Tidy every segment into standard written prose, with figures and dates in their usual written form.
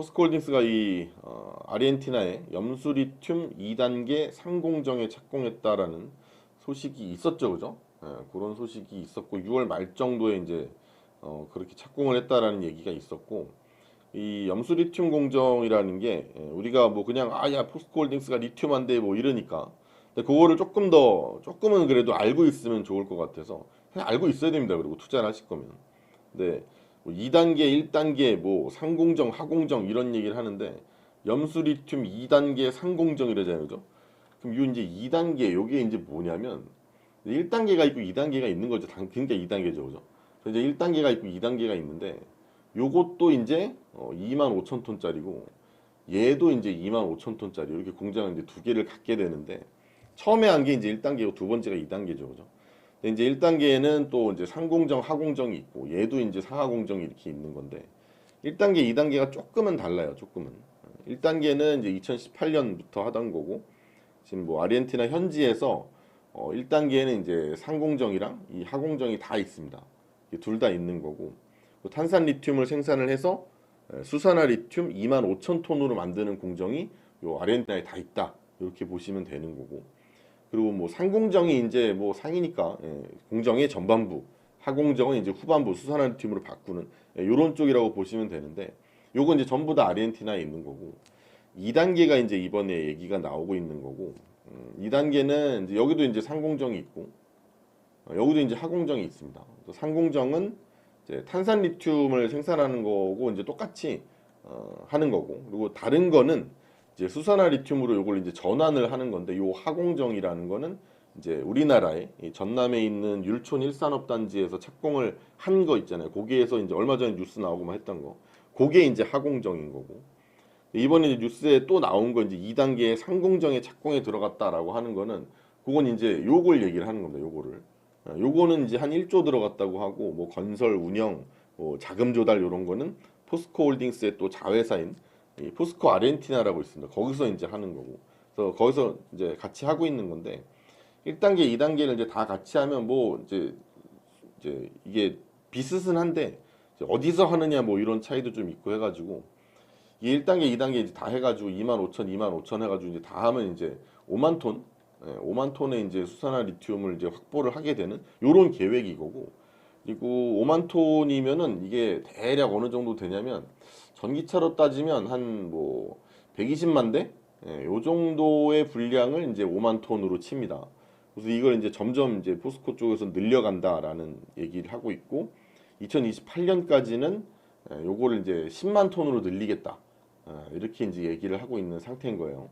포스코홀딩스가 이 아르헨티나의 염수리튬 2단계 상공정에 착공했다라는 소식이 있었죠, 그죠? 그런 소식이 있었고 6월 말 정도에 이제 그렇게 착공을 했다라는 얘기가 있었고 이 염수리튬 공정이라는 게 우리가 뭐 그냥 아야 포스코홀딩스가 리튬한데 뭐 이러니까 근데 그거를 조금은 그래도 알고 있으면 좋을 것 같아서 그냥 알고 있어야 됩니다. 그리고 투자를 하실 거면. 근데 뭐 2단계, 1단계, 뭐 상공정, 하공정 이런 얘기를 하는데 염수리튬 2단계 상공정 이러잖아요, 그죠? 그럼 요 이제 2단계 요게 이제 뭐냐면 1단계가 있고 2단계가 있는 거죠. 그러니까 2단계죠, 그죠? 그래서 이제 1단계가 있고 2단계가 있는데 요것도 이제 2만 5천 톤짜리고 얘도 이제 2만 5천 톤짜리 이렇게 공장을 이제 두 개를 갖게 되는데 처음에 한 게 이제 1단계고 두 번째가 2단계죠, 그죠? 근데 이제 1단계에는 또 이제 상공정, 하공정이 있고 얘도 이제 상하공정이 이렇게 있는 건데 1단계, 2단계가 조금은 달라요. 조금은. 1단계는 이제 2018년부터 하던 거고 지금 뭐 아르헨티나 현지에서 1단계에는 이제 상공정이랑 이 하공정이 다 있습니다. 둘 다 있는 거고 탄산 리튬을 생산을 해서 수산화 리튬 2만 5천 톤으로 만드는 공정이 요 아르헨티나에 다 있다. 이렇게 보시면 되는 거고 그리고 뭐 상공정이 이제 뭐 상이니까 공정의 전반부, 하공정은 이제 후반부 수산화 팀으로 바꾸는 요런 쪽이라고 보시면 되는데 요건 이제 전부 다 아르헨티나에 있는 거고 2단계가 이제 이번에 얘기가 나오고 있는 거고 2단계는 이제 여기도 이제 상공정이 있고 여기도 이제 하공정이 있습니다. 또 상공정은 이제 탄산 리튬을 생산하는 거고 이제 똑같이 하는 거고 그리고 다른 거는 이제 수산화 리튬으로 요걸 이제 전환을 하는 건데 요 하공정이라는 거는 이제 우리나라의 이 전남에 있는 율촌 일산업단지에서 착공을 한 거 있잖아요. 거기에서 이제 얼마 전에 뉴스 나오고만 했던 거. 그게 이제 하공정인 거고. 이번에 이제 뉴스에 또 나온 거 이제 2단계 상공정에 착공에 들어갔다라고 하는 거는 그건 이제 요걸 얘기를 하는 겁니다. 요거를. 요거는 이제 한 1조 들어갔다고 하고 뭐 건설 운영, 뭐 자금 조달 요런 거는 포스코 홀딩스의 또 자회사인 이 포스코 아르헨티나라고 있습니다. 거기서 이제 하는 거고. 그래서 거기서 이제 같이 하고 있는 건데 1단계, 2단계를 이제 다 같이 하면 뭐 이제 이게 비슷은 한데 이제 어디서 하느냐 뭐 이런 차이도 좀 있고 해가지고 이 1단계, 2단계 이제 다 해가지고 2만 5천, 2만 5천 해가지고 이제 다 하면 이제 5만 톤, 5만 톤의 이제 수산화 리튬을 이제 확보를 하게 되는 요런 계획이 거고 그리고 5만 톤이면은 이게 대략 어느 정도 되냐면 전기차로 따지면 한 뭐 120만 대? 요 정도의 분량을 이제 5만 톤으로 칩니다. 그래서 이걸 이제 점점 이제 포스코 쪽에서 늘려간다라는 얘기를 하고 있고 2028년까지는 요거를 이제 10만 톤으로 늘리겠다. 이렇게 이제 얘기를 하고 있는 상태인 거예요.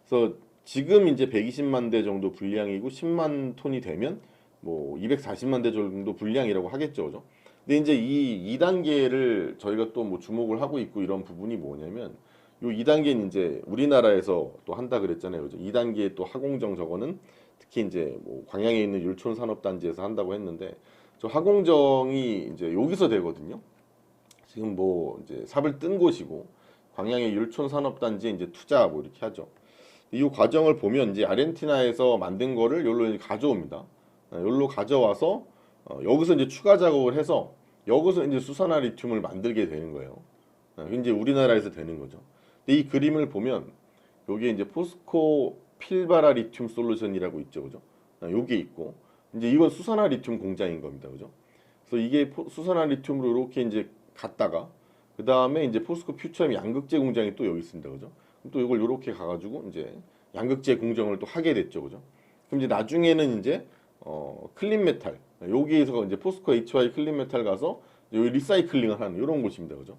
그래서 지금 이제 120만 대 정도 분량이고 10만 톤이 되면 뭐 240만 대 정도 분량이라고 하겠죠, 그죠? 근데 이제 이 2단계를 저희가 또 뭐 주목을 하고 있고 이런 부분이 뭐냐면 요 2단계는 이제 우리나라에서 또 한다 그랬잖아요, 그죠? 2단계 또 하공정 저거는 특히 이제 뭐 광양에 있는 율촌 산업단지에서 한다고 했는데 저 하공정이 이제 여기서 되거든요. 지금 뭐 이제 삽을 뜬 곳이고 광양의 율촌 산업단지에 이제 투자 뭐 이렇게 하죠. 이 과정을 보면 이제 아르헨티나에서 만든 거를 여기로 이제 가져옵니다. 여기로 가져와서 여기서 이제 추가 작업을 해서 여기서 이제 수산화 리튬을 만들게 되는 거예요. 이제 우리나라에서 되는 거죠. 근데 이 그림을 보면 여기에 이제 포스코 필바라 리튬 솔루션이라고 있죠, 그죠? 요게 있고 이제 이건 수산화 리튬 공장인 겁니다, 그죠? 그래서 이게 수산화 리튬으로 이렇게 이제 갔다가 그 다음에 이제 포스코 퓨처엠 양극재 공장이 또 여기 있습니다, 그죠? 또 이걸 이렇게 가가지고 이제 양극재 공정을 또 하게 됐죠, 그죠? 그럼 이제 나중에는 이제 클린 메탈 여기에서 이제 포스코 HY 클린 메탈 가서 여기 리사이클링을 하는 이런 곳입니다, 그죠?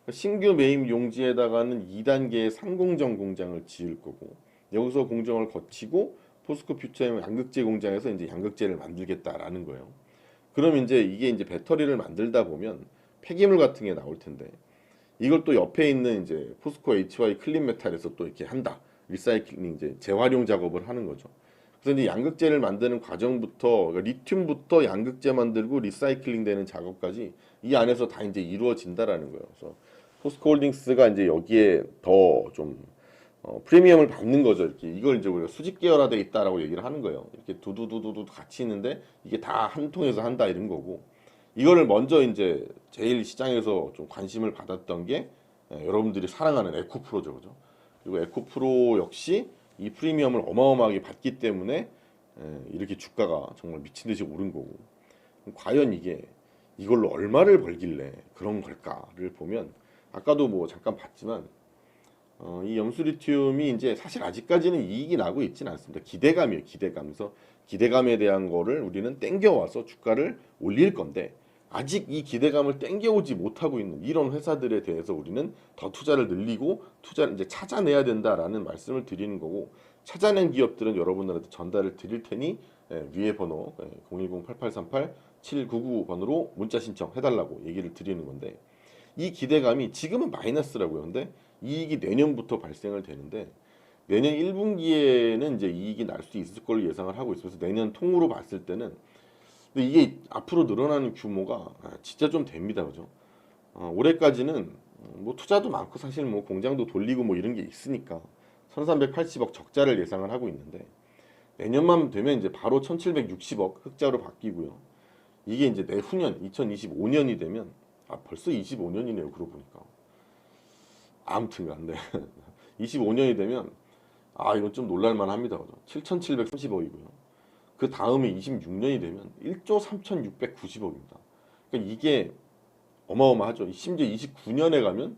신규 매입 용지에다가는 2단계의 상공정 공장을 지을 거고 여기서 공정을 거치고 포스코 퓨처엠 양극재 공장에서 이제 양극재를 만들겠다라는 거예요. 그럼 이제 이게 이제 배터리를 만들다 보면 폐기물 같은 게 나올 텐데 이걸 또 옆에 있는 이제 포스코 HY 클린 메탈에서 또 이렇게 한다. 리사이클링 이제 재활용 작업을 하는 거죠. 그래서 이제 양극재를 만드는 과정부터 그러니까 리튬부터 양극재 만들고 리사이클링 되는 작업까지 이 안에서 다 이제 이루어진다라는 거예요. 그래서 포스코 홀딩스가 이제 여기에 더 좀 프리미엄을 받는 거죠. 이렇게 이걸 이제 우리가 수직 계열화돼 있다라고 얘기를 하는 거예요. 이렇게 두두두두두 같이 있는데 이게 다 한 통에서 한다 이런 거고 이거를 먼저 이제 제일 시장에서 좀 관심을 받았던 게 여러분들이 사랑하는 에코프로죠, 그죠? 그리고 에코프로 역시 이 프리미엄을 어마어마하게 받기 때문에 이렇게 주가가 정말 미친 듯이 오른 거고, 과연 이게 이걸로 얼마를 벌길래 그런 걸까를 보면 아까도 뭐 잠깐 봤지만 이 염수리튬이 이제 사실 아직까지는 이익이 나고 있지는 않습니다. 기대감이에요, 기대감. 그래서 기대감에 대한 거를 우리는 땡겨와서 주가를 올릴 건데, 아직 이 기대감을 땡겨오지 못하고 있는 이런 회사들에 대해서 우리는 더 투자를 늘리고 투자를 이제 찾아내야 된다라는 말씀을 드리는 거고, 찾아낸 기업들은 여러분들한테 전달을 드릴 테니 위에 번호 010-8838-799번으로 문자 신청해달라고 얘기를 드리는 건데, 이 기대감이 지금은 마이너스라고요. 근데 이익이 내년부터 발생을 되는데, 내년 1분기에는 이제 이익이 날 수 있을 걸로 예상을 하고 있어서 내년 통으로 봤을 때는, 근데 이게 앞으로 늘어나는 규모가 진짜 좀 됩니다, 그죠? 올해까지는 뭐 투자도 많고 사실 뭐 공장도 돌리고 뭐 이런 게 있으니까 1380억 적자를 예상을 하고 있는데, 내년만 되면 이제 바로 1760억 흑자로 바뀌고요. 이게 이제 내후년 2025년이 되면 벌써 25년이네요, 그러고 보니까. 아무튼간 네. 25년이 되면 이건 좀 놀랄만 합니다, 그죠? 7730억이고요. 그 다음에 26년이 되면 1조 3690억입니다. 그러니까 이게 어마어마하죠. 심지어 29년에 가면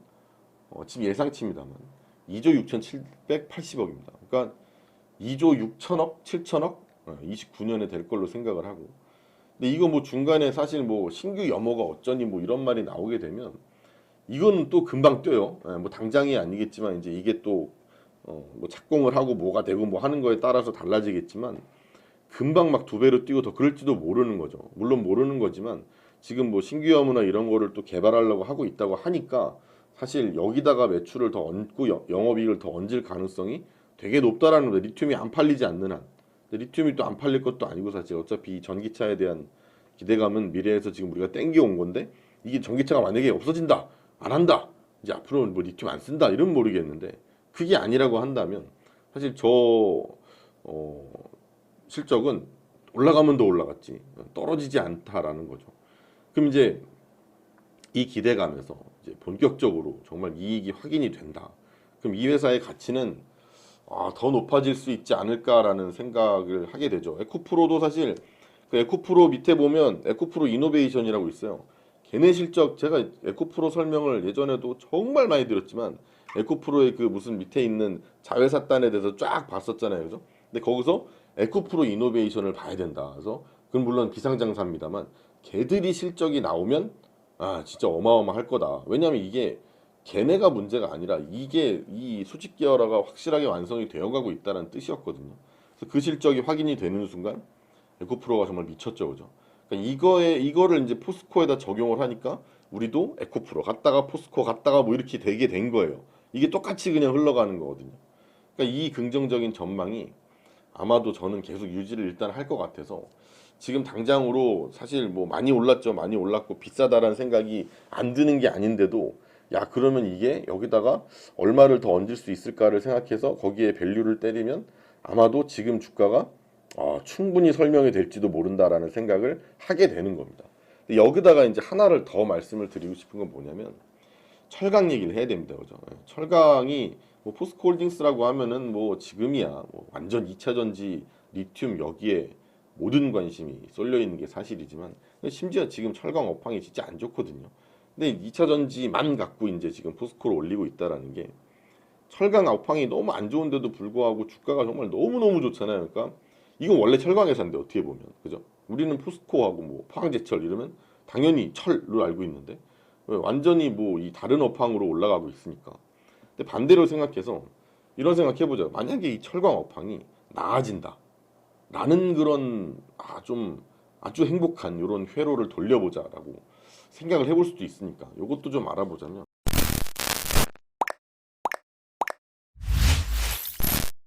지금 예상치입니다만 2조 6780억입니다. 그러니까 2조 6천억, 7천억 29년에 될 걸로 생각을 하고, 근데 이거 뭐 중간에 사실 뭐 신규 염호가 어쩌니 뭐 이런 말이 나오게 되면 이건 또 금방 뛰어요. 뭐 당장이 아니겠지만 이제 이게 또 뭐 착공을 하고 뭐가 되고 뭐 하는 거에 따라서 달라지겠지만 금방 막 두 배로 뛰고 더 그럴지도 모르는 거죠. 물론 모르는 거지만 지금 뭐 신규 염호나 이런 거를 또 개발하려고 하고 있다고 하니까 사실 여기다가 매출을 더 얹고 영업이익을 더 얹을 가능성이 되게 높다라는 거예요. 리튬이 안 팔리지 않는 한. 근데 리튬이 또 안 팔릴 것도 아니고 사실 어차피 이 전기차에 대한 기대감은 미래에서 지금 우리가 땡겨온 건데, 이게 전기차가 만약에 없어진다, 안 한다, 이제 앞으로는 뭐 리튬 안 쓴다 이러면 모르겠는데, 그게 아니라고 한다면 사실 저 실적은 올라가면 더 올라갔지 떨어지지 않다라는 거죠. 그럼 이제 이 기대감에서 이제 본격적으로 정말 이익이 확인이 된다. 그럼 이 회사의 가치는 더 높아질 수 있지 않을까라는 생각을 하게 되죠. 에코프로도 사실 그 에코프로 밑에 보면 에코프로 이노베이션이라고 있어요. 걔네 실적, 제가 에코프로 설명을 예전에도 정말 많이 드렸지만 에코프로의 그 무슨 밑에 있는 자회사단에 대해서 쫙 봤었잖아요, 그죠? 근데 거기서 에코프로 이노베이션을 봐야 된다. 그래서 그건 물론 기상장사입니다만 걔들이 실적이 나오면 진짜 어마어마할 거다. 왜냐하면 이게 걔네가 문제가 아니라 이게 이 수직 계열화가 확실하게 완성이 되어가고 있다는 뜻이었거든요. 그래서 그 실적이 확인이 되는 순간 에코프로가 정말 미쳤죠, 그죠? 그러니까 이거를 이제 포스코에다 적용을 하니까 우리도 에코프로 갔다가 포스코 갔다가 뭐 이렇게 되게 된 거예요. 이게 똑같이 그냥 흘러가는 거거든요. 그러니까 이 긍정적인 전망이 아마도 저는 계속 유지를 일단 할 것 같아서, 지금 당장으로 사실 뭐 많이 올랐죠, 많이 올랐고 비싸다라는 생각이 안 드는 게 아닌데도, 그러면 이게 여기다가 얼마를 더 얹을 수 있을까를 생각해서 거기에 밸류를 때리면 아마도 지금 주가가 충분히 설명이 될지도 모른다라는 생각을 하게 되는 겁니다. 근데 여기다가 이제 하나를 더 말씀을 드리고 싶은 건 뭐냐면, 철강 얘기를 해야 됩니다, 그죠? 철강이 뭐 포스코홀딩스라고 하면은 뭐 지금이야 뭐 완전 2차 전지 리튬 여기에 모든 관심이 쏠려 있는 게 사실이지만, 심지어 지금 철강 업황이 진짜 안 좋거든요. 근데 2차 전지만 갖고 이제 지금 포스코를 올리고 있다라는 게, 철강 업황이 너무 안 좋은데도 불구하고 주가가 정말 너무너무 좋잖아요. 그러니까 이건 원래 철강 회사인데 어떻게 보면, 그죠? 우리는 포스코하고 뭐 포항제철 이러면 당연히 철로 알고 있는데 완전히 뭐 이 다른 업황으로 올라가고 있으니까. 근데 반대로 생각해서 이런 생각해보자. 만약에 이 철강 업황이 나아진다 라는 그런 좀 아주 행복한 이런 회로를 돌려보자라고 생각을 해볼 수도 있으니까, 이것도 좀 알아보자면,